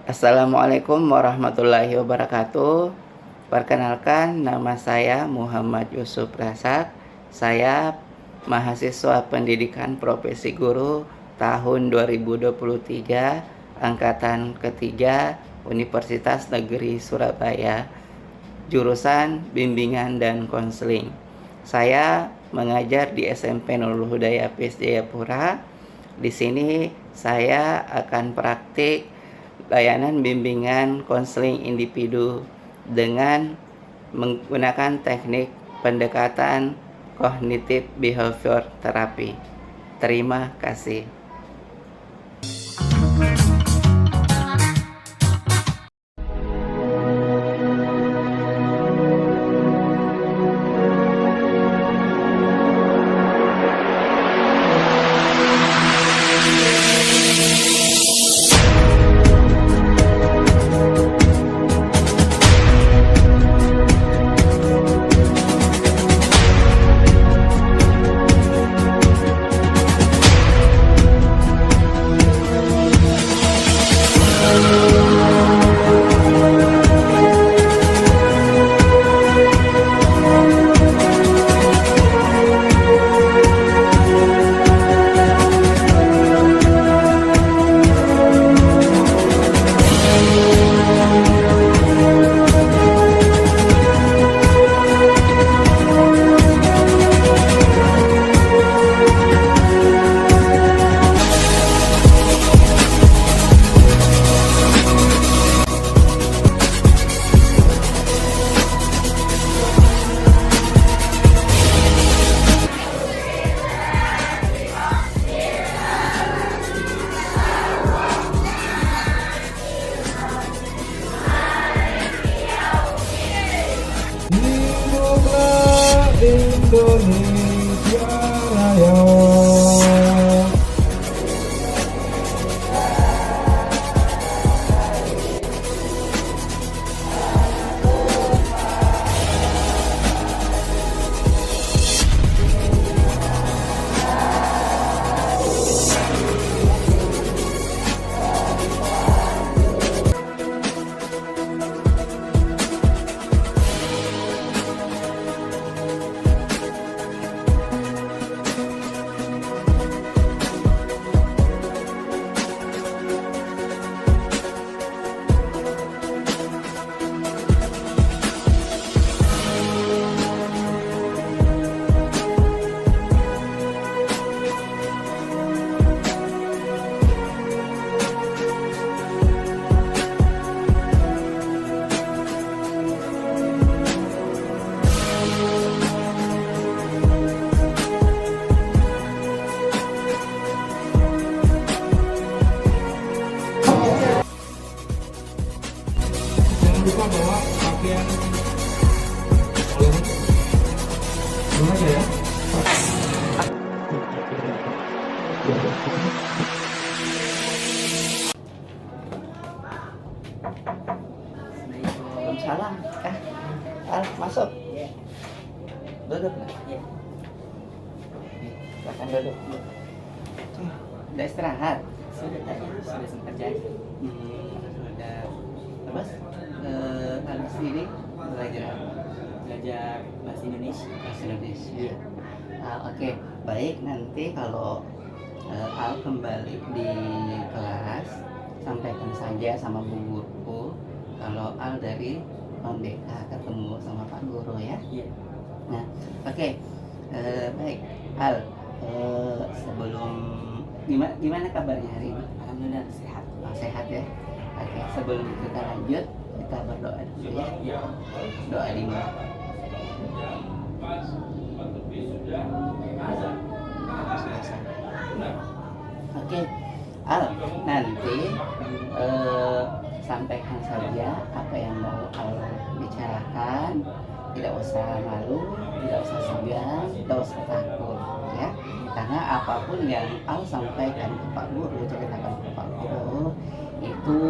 Assalamualaikum warahmatullahi wabarakatuh. Perkenalkan, nama saya Muhammad Yusuf Rasak. Saya mahasiswa pendidikan profesi guru tahun 2023, angkatan ketiga, Universitas Negeri Surabaya, jurusan bimbingan dan konseling. Saya mengajar di SMP Nurul Hudaya PS Jayapura. Di sini saya akan praktik layanan bimbingan konseling individu dengan menggunakan teknik pendekatan kognitif behavior terapi. Terima kasih. Hiduplah Indonesia Raya. Jangan lupa bawa pakaian belum aja ya. Salam. Masuk. Duduk. Silakan duduk. Udah istirahat? Sudah tadi, sudah sempat jadi. Udah. Terus habis ini belajar Bahasa Indonesia. bahasa Indonesia. Iya. Oke, baik, nanti kalau Al kembali di kelas, sampaikan saja sama Bu Guru kalau Al dari non-BK ketemu sama Pak Guru ya. Iya. Nah, oke. Baik, Al, sebelum gimana kabarnya hari ini? Alhamdulillah sehat. Sehat ya. Oke, sebelum kita lanjut, kita berdoa dulu ya. Iya. Doa dimulai. Oke, Al, nanti sampaikan saja apa yang mau Al bicarakan. Tidak usah malu, tidak usah segan, tidak usah takut ya. Karena apapun yang Al sampaikan ke Pak Guru, ceritakan ke Pak Guru, itu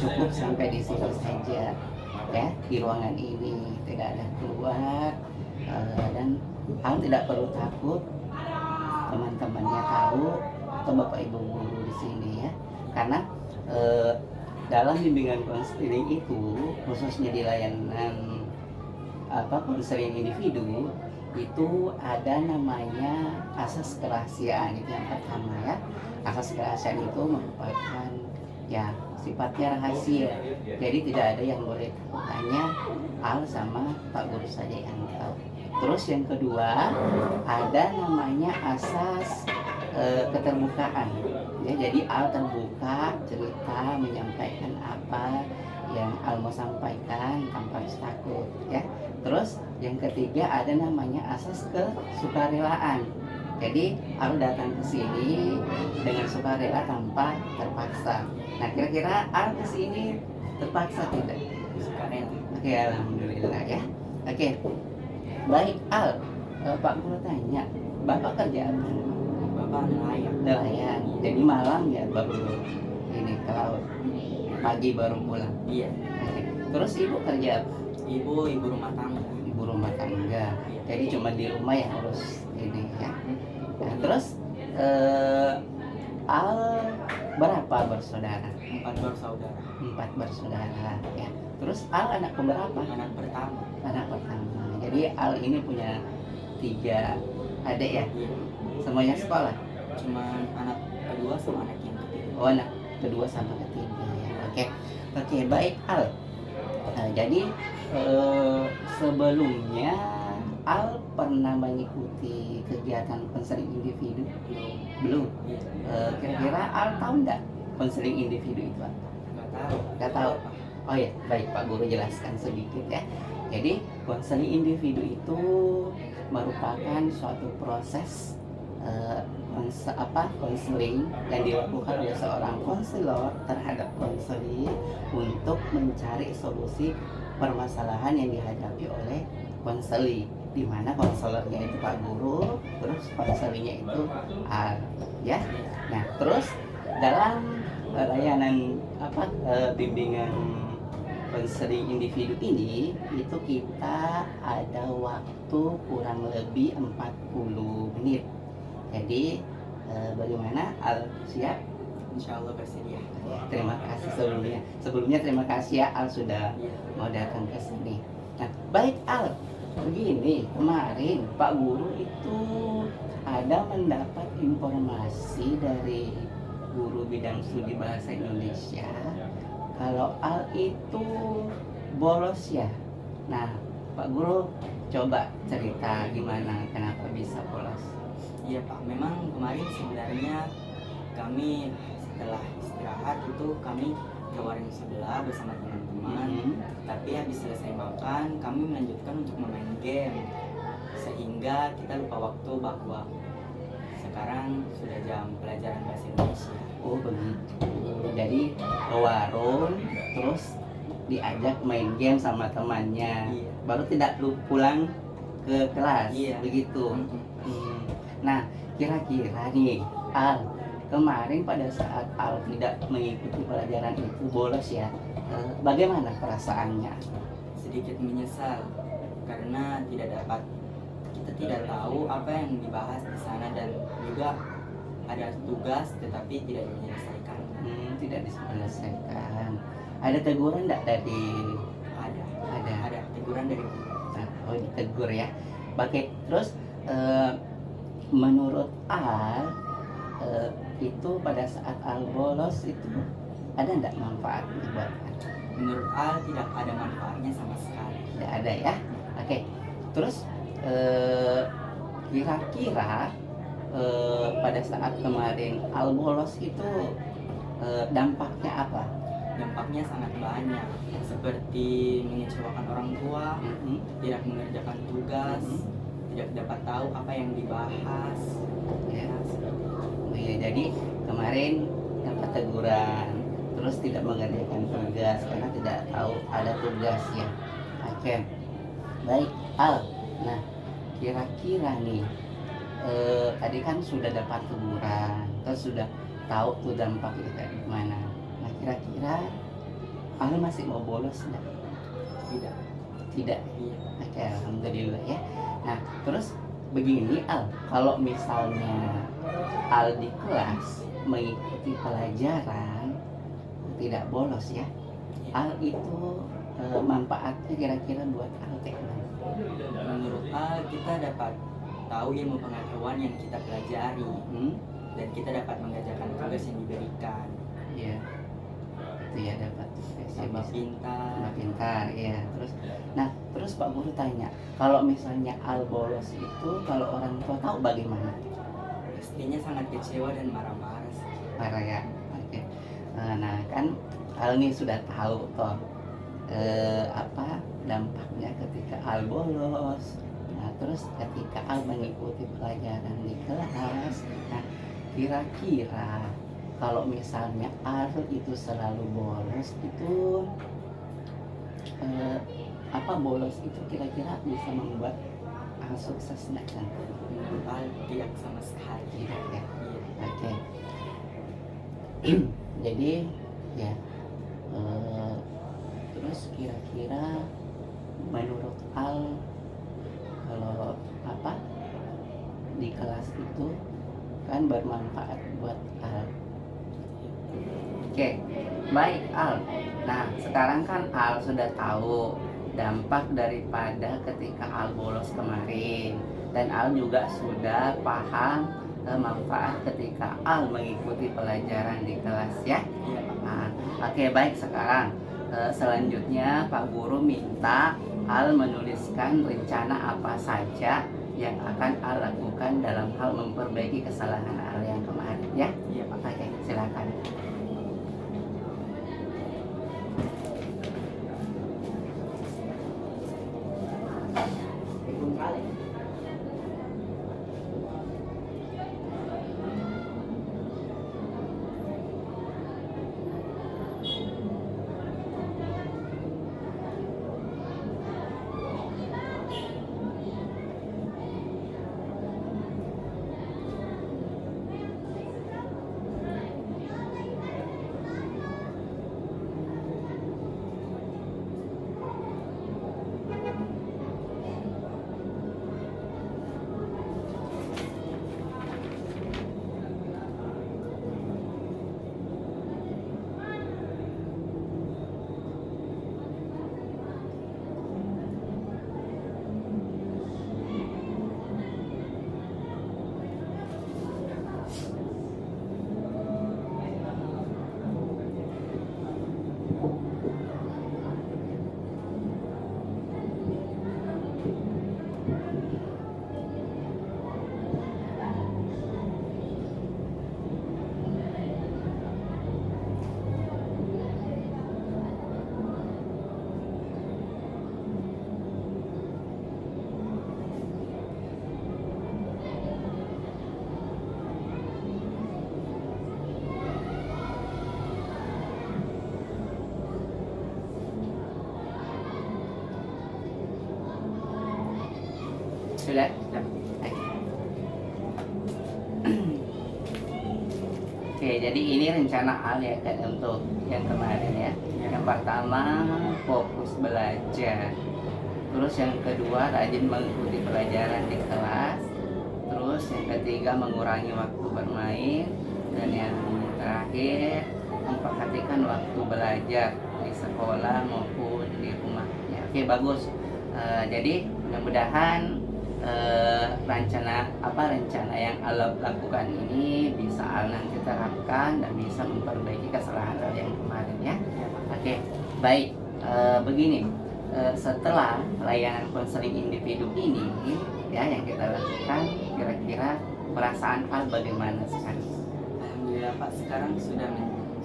cukup sampai di situ saja ya. Di ruangan ini tidak ada keluar, dan Al tidak perlu takut teman-temannya tahu atau bapak ibu guru di sini ya, karena dalam bimbingan konseling itu, khususnya di layanan konseling individu, itu ada namanya asas kerahasiaan. Itu yang pertama ya. Asas kerahasiaan itu merupakan ya sifatnya rahasia, jadi tidak ada yang boleh tahu, hanya Al sama Pak Guru saja yang tahu. Terus yang kedua ada namanya asas keterbukaan ya, jadi Al terbuka cerita menyampaikan apa yang Al mau sampaikan tanpa harus takut ya. Terus yang ketiga ada namanya asas kesukarelaan. Jadi Al datang ke sini dengan sukarela tanpa terpaksa. Nah, kira-kira Al ke sini terpaksa tidak? Sukarela. Oke, alhamdulillah ya. Oke. Baik Al, Pak Guru tanya, Bapak kerja apa? Bapak nelayan. Nelayan. Jadi malam ya baru ini ke laut. Pagi baru pulang. Iya. Oke. Terus Ibu kerja apa? Ibu rumah tangga. Ibu rumah tangga. Jadi cuma di rumah yang harus ini ya. Nah, terus Al berapa bersaudara? 4 bersaudara. 4 bersaudara ya. Terus Al anak keberapa? Anak pertama. Anak pertama. Jadi Al ini punya 3 adik ya. Iya. Semuanya sekolah. Cuman anak kedua sama anak yang ketiga. Oh, anak kedua sama ketiga ya. Oke, baik Al. Nah, jadi sebelumnya Al pernah mengikuti kegiatan konseling individu? Belum. Iya. Kira-kira Al tahu nggak konseling individu itu apa? Nggak tahu. Nggak tahu. Oh ya, baik Pak Guru jelaskan sedikit ya. Jadi konseling individu itu merupakan suatu proses konseling yang dilakukan oleh seorang konselor terhadap konseli untuk mencari solusi permasalahan yang dihadapi oleh konseli, di mana konselornya itu Pak Guru, terus konselinya itu Al ya. Nah, terus dalam layanan bimbingan konseling individu ini itu kita ada waktu kurang lebih 40 menit. Jadi bagaimana Al siap? Insya Allah bersedia. Ya, terima kasih sebelumnya. Sebelumnya terima kasih ya Al sudah Iya. mau datang ke sini. Nah, baik Al. Begini, kemarin Pak Guru itu ada mendapat informasi dari guru bidang studi bahasa Indonesia kalau Al itu bolos ya. Nah, Pak Guru coba cerita gimana kenapa bisa bolos. Iya Pak, memang kemarin sebenarnya kami setelah istirahat itu kami ke warung sebelah bersama teman-teman. Tapi habis selesai makan, kami melanjutkan untuk bermain game sehingga kita lupa waktu bahwa sekarang sudah jam pelajaran bahasa Indonesia. Oh begitu. Jadi ke warung terus diajak main game sama temannya. Iya. Baru tidak pulang ke kelas. Iya. Begitu. Nah, kira-kira nih Al, kemarin pada saat Al tidak mengikuti pelajaran itu bolos ya, bagaimana perasaannya? Sedikit menyesal karena kita tidak tahu apa yang dibahas di sana dan juga ada tugas tetapi tidak diselesaikan. Tidak diselesaikan. Ada teguran enggak dari? Ada. Teguran dari Oh, ditegur ya. Pakai terus menurut Al itu pada saat Al bolos itu ada enggak manfaatnya buat Al? menurut Al tidak ada manfaatnya sama sekali. Tidak ada ya. Oke. Terus kira-kira pada saat kemarin Al bolos itu dampaknya apa? Dampaknya sangat banyak, seperti mengecewakan orang tua, tidak mengerjakan tugas, tidak dapat tahu apa yang dibahas. Ya. Ya, jadi kemarin dapat teguran, terus tidak mengerjakan tugas karena tidak tahu ada tugas ya. Oke, baik Al. Nah, kira-kira nih tadi kan sudah dapat teguran, terus sudah tahu tuh dampaknya kayak gimana. Nah, kira-kira Al masih mau bolos enggak? Tidak. Tidak. Iya. Oke, alhamdulillah ya. Nah, terus begini Al, kalau misalnya Al di kelas mengikuti pelajaran tidak bolos ya. Al itu manfaatnya kira-kira buat Al kayak gimana? Menurut Al, kita dapat tahu ilmu pengetahuan yang kita pelajari dan kita dapat mengerjakan tugas yang diberikan. Iya, itu ya dapat Tambah pintar. tambah pintar ya. Terus Pak Guru tanya, kalau misalnya Al bolos itu kalau orang tua tahu bagaimana? Pastinya sangat kecewa dan marah-marah sih. Marah ya. Oke. Nah kan Al nih sudah tahu toh apa dampaknya ketika Al bolos. Nah terus ketika Al mengikuti pelajaran di kelas, nah kira-kira kalau misalnya Al itu selalu bolos itu apa bolos itu kira-kira bisa membuat Al sukses nggak nanti? Menurut Al tidak sama sekali. Tidak ya. Iya. Oke. Jadi ya terus kira-kira menurut Al kalau apa di kelas itu kan bermanfaat buat Al. Oke, baik Al. Nah sekarang kan Al sudah tahu dampak daripada ketika Al bolos kemarin, dan Al juga sudah paham manfaat ketika Al mengikuti pelajaran di kelas ya. Iya, Pak. Nah, oke baik, sekarang selanjutnya Pak Guru minta Al menuliskan rencana apa saja yang akan Al lakukan dalam hal memperbaiki kesalahan Al yang kemarin ya. Iya, Pak. Oke, silakan. Sudah? Oke, jadi ini rencana Al ya kan untuk yang kemarin ya. Yang pertama fokus belajar. Terus yang kedua rajin mengikuti pelajaran di kelas. Terus yang ketiga mengurangi waktu bermain. Dan yang terakhir memperhatikan waktu belajar di sekolah maupun di rumahnya. Oke, bagus. Jadi mudah-mudahan rencana yang Al lakukan ini bisa Al nanti terapkan dan bisa memperbaiki kesalahan Al yang kemarin ya. Oke, baik. Begini, setelah layanan konseling individu ini ya yang kita lakukan, kira-kira perasaan Al bagaimana sekarang? Alhamdulillah Pak, sekarang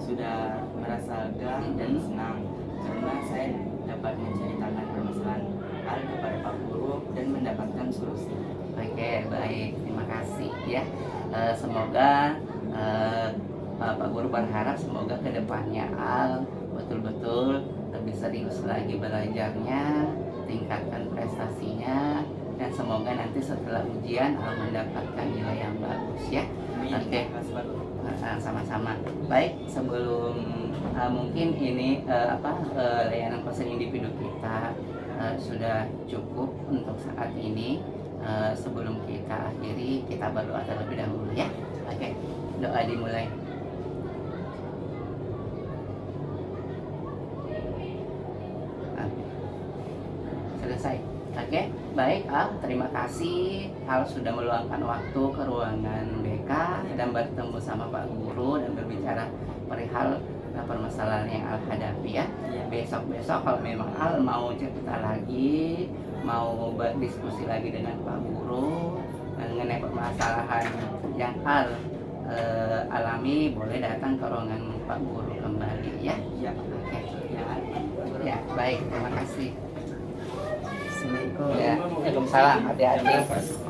sudah merasa lega dan senang karena saya dapat menceritakan permasalahan Al kepada Pak Guru dan mendapatkan solusi. Oke, baik, terima kasih ya. Semoga Pak Guru berharap semoga kedepannya Al betul-betul lebih serius lagi belajarnya, tingkatkan prestasinya, dan semoga nanti setelah ujian Al mendapatkan nilai yang bagus ya. Oke. Terima kasih, Pak Guru. Sama-sama. Baik, sebelum mungkin ini layanan konseling individu kita sudah cukup untuk saat ini. Sebelum kita akhiri, kita berdoa terlebih dahulu ya. Oke, doa dimulai. Baik, Al, terima kasih Al sudah meluangkan waktu ke ruangan BK dan bertemu sama Pak Guru dan berbicara perihal permasalahan yang Al hadapi ya. Iya. Besok-besok kalau memang Al mau cerita lagi, mau berdiskusi lagi dengan Pak Guru mengenai permasalahan yang Al alami, boleh datang ke ruangan Pak Guru kembali ya. Iya. Oke. Ya. Ya, baik, terima kasih. Assalamualaikum. Ya, Waalaikumsalam, hati-hati.